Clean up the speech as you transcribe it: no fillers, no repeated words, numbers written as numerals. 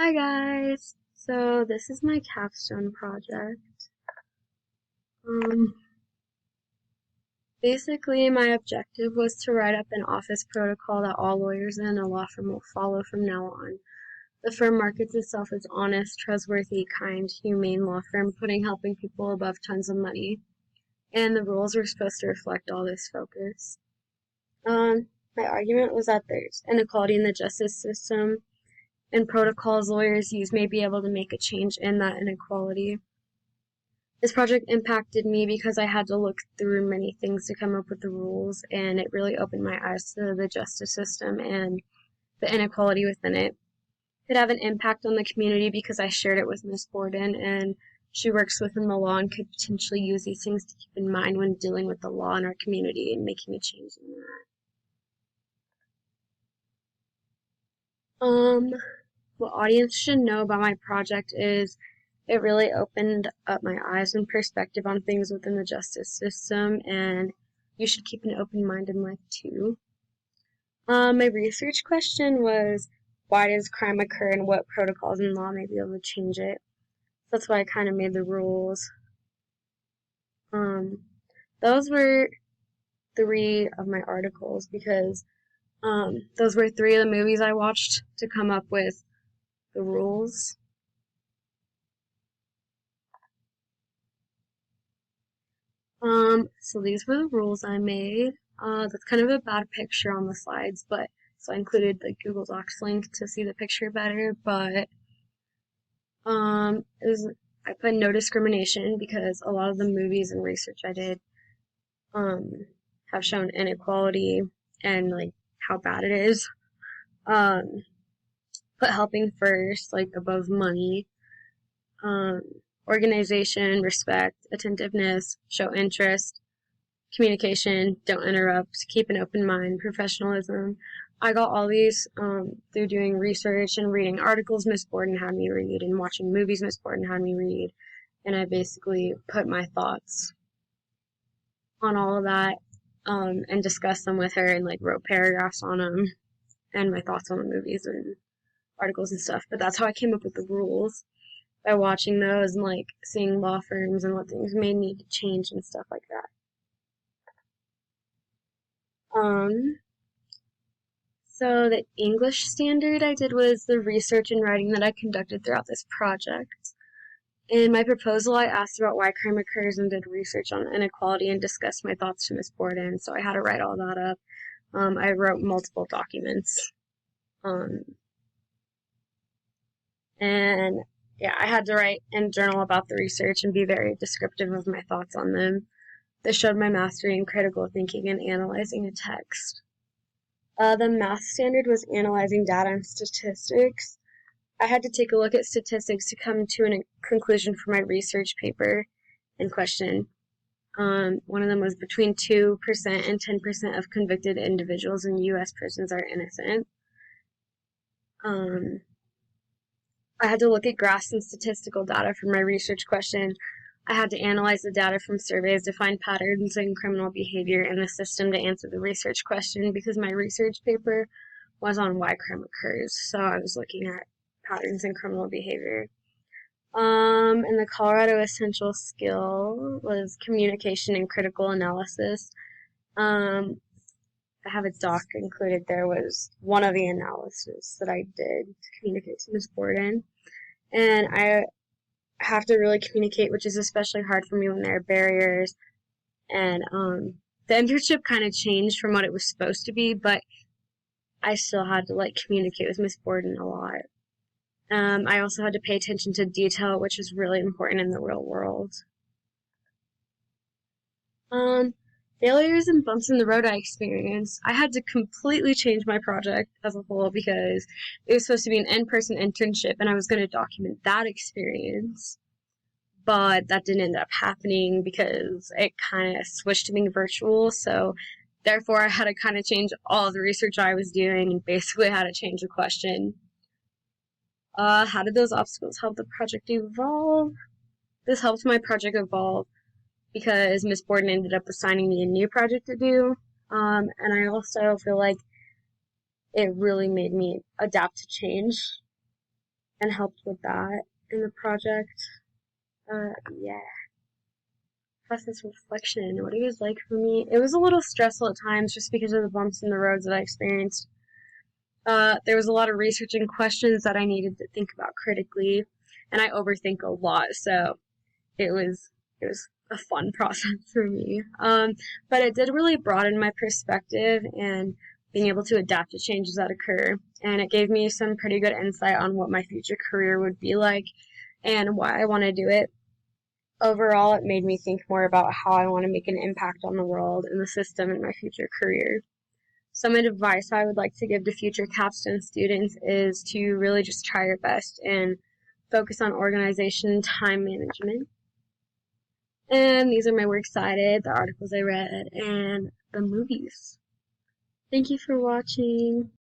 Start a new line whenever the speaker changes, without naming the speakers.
Hi guys! So this is my capstone project. Um, Basically my objective was to write up an office protocol that all lawyers in a law firm will follow from now on. The firm markets itself as honest, trustworthy, kind, humane law firm, putting helping people above tons of money. And the rules were supposed to reflect all this focus. My argument was that there's inequality in the justice system, and protocols lawyers use may be able to make a change in that inequality. This project impacted me because I had to look through many things to come up with the rules, and it really opened my eyes to the justice system and the inequality within it. It could have an impact on the community because I shared it with Miss Borden, and she works within the law and could potentially use these things to keep in mind when dealing with the law in our community and making a change in that. What audience should know about my project is it really opened up my eyes and perspective on things within the justice system, and you should keep an open mind in life too. My research question was, why does crime occur and what protocols in law may be able to change it? So that's why I kind of made the rules. Those were 3 of my articles because those were 3 of the movies I watched to come up with the rules. So these were the rules I made. That's kind of a bad picture on the slides, but so I included the Google Docs link to see the picture better, but I put no discrimination because a lot of the movies and research I did have shown inequality and like how bad it is. Put helping first, like above money. Organization, respect, attentiveness, show interest, communication, don't interrupt, keep an open mind, professionalism. I got all these through doing research and reading articles Miss Borden had me read and watching movies Miss Borden had me read. And I basically put my thoughts on all of that and discussed them with her and like wrote paragraphs on them and my thoughts on the movies and articles and stuff. But that's how I came up with the rules, by watching those and like seeing law firms and what things may need to change and stuff like that. So the English standard I did was the research and writing that I conducted throughout this project. In my proposal, I asked about why crime occurs and did research on inequality and discussed my thoughts to Miss Borden, so I had to write all that up. I wrote multiple documents. And yeah, I had to write and journal about the research and be very descriptive of my thoughts on them. This showed my mastery in critical thinking and analyzing a text. The math standard was analyzing data and statistics. I had to take a look at statistics to come to a conclusion for my research paper in question. One of them was between 2% and 10% of convicted individuals in U.S. prisons are innocent. I had to look at graphs and statistical data for my research question. I had to analyze the data from surveys to find patterns in criminal behavior in the system to answer the research question because my research paper was on why crime occurs. So I was looking at patterns in criminal behavior. And the Colorado essential skill was communication and critical analysis. I have a doc included there was one of the analysis that I did to communicate to Ms. Borden. And I have to really communicate, which is especially hard for me when there are barriers. And the internship kind of changed from what it was supposed to be, but I still had to like communicate with Ms. Borden a lot. I also had to pay attention to detail, which is really important in the real world. Failures and bumps in the road I experienced. I had to completely change my project as a whole because it was supposed to be an in-person internship and I was going to document that experience. But that didn't end up happening because it kind of switched to being virtual. So therefore I had to kind of change all the research I was doing and basically had to change the question. How did those obstacles help the project evolve? This helped my project evolve because Miss Borden ended up assigning me a new project to do. And I also feel like it really made me adapt to change. and helped with that in the project. Yeah. Process reflection. What it was like for me. It was a little stressful at times just because of the bumps in the roads that I experienced. There was a lot of research and questions that I needed to think about critically, and I overthink a lot, so it was a fun process for me. But it did really broaden my perspective and being able to adapt to changes that occur, and it gave me some pretty good insight on what my future career would be like and why I want to do it. Overall, it made me think more about how I want to make an impact on the world and the system in my future career. Some advice I would like to give to future capstone students is to really just try your best and focus on organization and time management. And these are my works cited, the articles I read, and the movies. Thank you for watching.